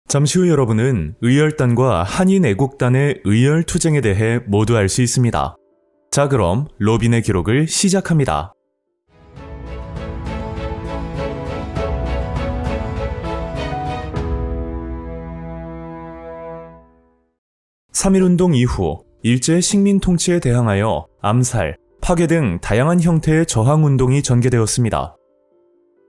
잠시 후 여러분은 의열단과 한인애국단의 의열투쟁에 대해 모두 알 수 있습니다. 자, 그럼 로빈의 기록을 시작합니다. 3.1운동 이후 일제 식민 통치에 대항하여 암살, 파괴 등 다양한 형태의 저항운동이 전개되었습니다.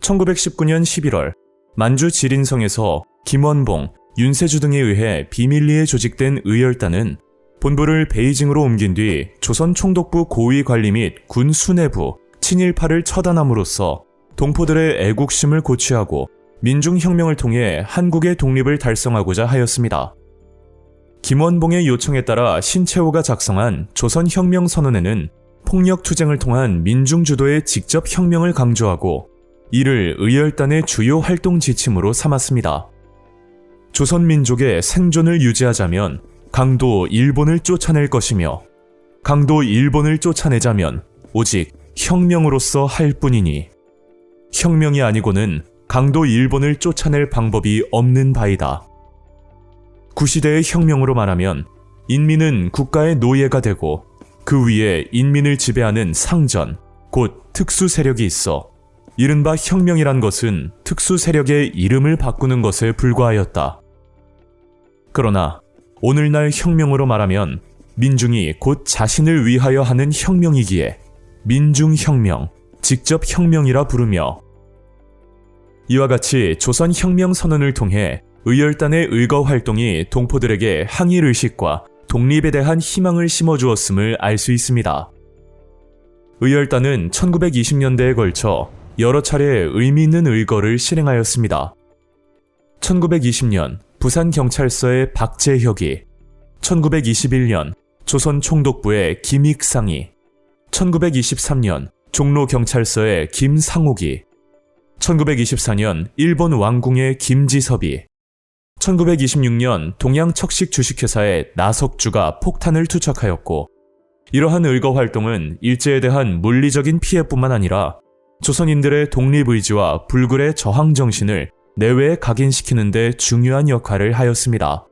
1919년 11월 만주 지린성에서 김원봉, 윤세주 등에 의해 비밀리에 조직된 의열단은 본부를 베이징으로 옮긴 뒤 조선 총독부 고위 관리 및 군 수뇌부, 친일파를 처단함으로써 동포들의 애국심을 고취하고 민중혁명을 통해 한국의 독립을 달성하고자 하였습니다. 김원봉의 요청에 따라 신채호가 작성한 조선혁명선언에는 폭력투쟁을 통한 민중주도의 직접 혁명을 강조하고 이를 의열단의 주요 활동 지침으로 삼았습니다. 조선민족의 생존을 유지하자면 강도 일본을 쫓아낼 것이며 강도 일본을 쫓아내자면 오직 혁명으로서 할 뿐이니 혁명이 아니고는 강도 일본을 쫓아낼 방법이 없는 바이다. 구시대의 혁명으로 말하면 인민은 국가의 노예가 되고 그 위에 인민을 지배하는 상전, 곧 특수 세력이 있어 이른바 혁명이란 것은 특수 세력의 이름을 바꾸는 것에 불과하였다. 그러나 오늘날 혁명으로 말하면 민중이 곧 자신을 위하여 하는 혁명이기에 민중혁명, 직접 혁명이라 부르며 이와 같이 조선혁명선언을 통해 의열단의 의거 활동이 동포들에게 항일의식과 독립에 대한 희망을 심어주었음을 알 수 있습니다. 의열단은 1920년대에 걸쳐 여러 차례 의미 있는 의거를 실행하였습니다. 1920년 부산경찰서의 박재혁이, 1921년 조선 총독부의 김익상이, 1923년 종로경찰서의 김상옥이, 1924년 일본 왕궁의 김지섭이, 1926년 동양척식 주식회사의 나석주가 폭탄을 투척하였고 이러한 의거 활동은 일제에 대한 물리적인 피해뿐만 아니라 조선인들의 독립의지와 불굴의 저항정신을 내외에 각인시키는 데 중요한 역할을 하였습니다.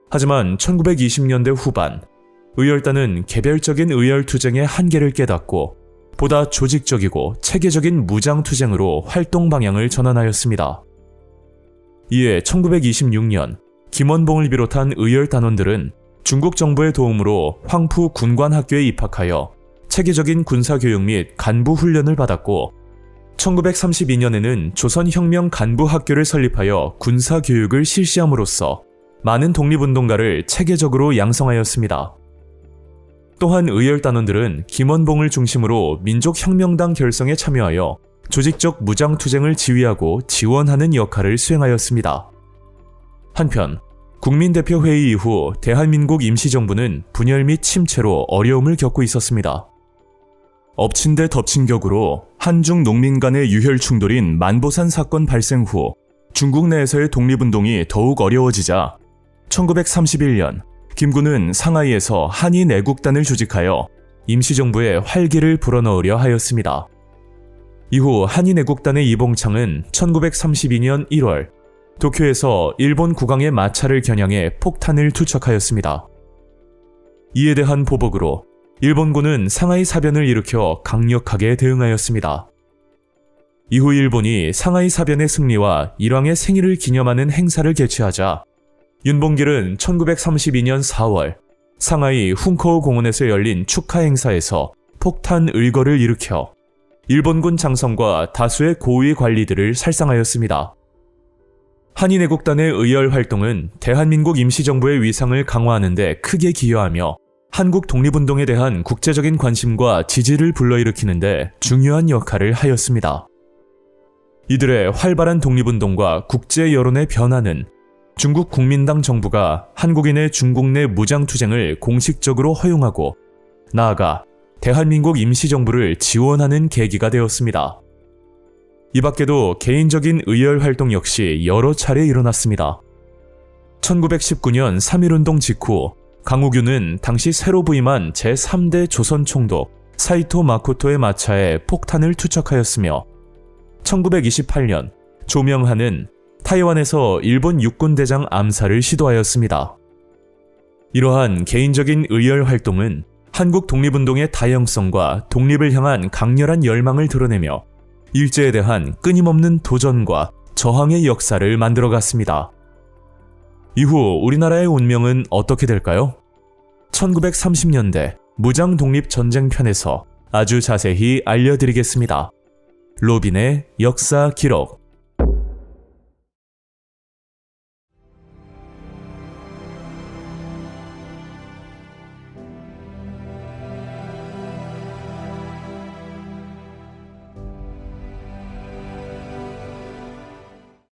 하지만 1920년대 후반 의열단은 개별적인 의열투쟁의 한계를 깨닫고 보다 조직적이고 체계적인 무장투쟁으로 활동 방향을 전환하였습니다. 이에 1926년 김원봉을 비롯한 의열단원들은 중국 정부의 도움으로 황푸 군관학교에 입학하여 체계적인 군사교육 및 간부훈련을 받았고 1932년에는 조선혁명 간부학교를 설립하여 군사교육을 실시함으로써 많은 독립운동가를 체계적으로 양성하였습니다. 또한 의열단원들은 김원봉을 중심으로 민족혁명당 결성에 참여하여 조직적 무장투쟁을 지휘하고 지원하는 역할을 수행하였습니다. 한편 국민대표회의 이후 대한민국 임시정부는 분열 및 침체로 어려움을 겪고 있었습니다. 엎친 데 덮친 격으로 한중 농민 간의 유혈 충돌인 만보산 사건 발생 후 중국 내에서의 독립운동이 더욱 어려워지자 1931년 김구는 상하이에서 한인애국단을 조직하여 임시정부에 활기를 불어넣으려 하였습니다. 이후 한인애국단의 이봉창은 1932년 1월 도쿄에서 일본 국왕의 마차를 겨냥해 폭탄을 투척하였습니다. 이에 대한 보복으로 일본군은 상하이 사변을 일으켜 강력하게 대응하였습니다. 이후 일본이 상하이 사변의 승리와 일왕의 생일을 기념하는 행사를 개최하자 윤봉길은 1932년 4월 상하이 훈커우 공원에서 열린 축하 행사에서 폭탄 의거를 일으켜 일본군 장성과 다수의 고위 관리들을 살상하였습니다. 한인애국단의 의열 활동은 대한민국 임시정부의 위상을 강화하는 데 크게 기여하며 한국 독립운동에 대한 국제적인 관심과 지지를 불러일으키는 데 중요한 역할을 하였습니다. 이들의 활발한 독립운동과 국제 여론의 변화는 중국 국민당 정부가 한국인의 중국 내 무장투쟁을 공식적으로 허용하고 나아가 대한민국 임시정부를 지원하는 계기가 되었습니다. 이 밖에도 개인적인 의열 활동 역시 여러 차례 일어났습니다. 1919년 3.1운동 직후 강우규는 당시 새로 부임한 제3대 조선 총독 사이토 마코토의 마차에 폭탄을 투척하였으며 1928년 조명하는 타이완에서 일본 육군대장 암살을 시도하였습니다. 이러한 개인적인 의열 활동은 한국 독립운동의 다양성과 독립을 향한 강렬한 열망을 드러내며 일제에 대한 끊임없는 도전과 저항의 역사를 만들어갔습니다. 이후 우리나라의 운명은 어떻게 될까요? 1930년대 무장독립전쟁 편에서 아주 자세히 알려드리겠습니다. 로빈의 역사 기록.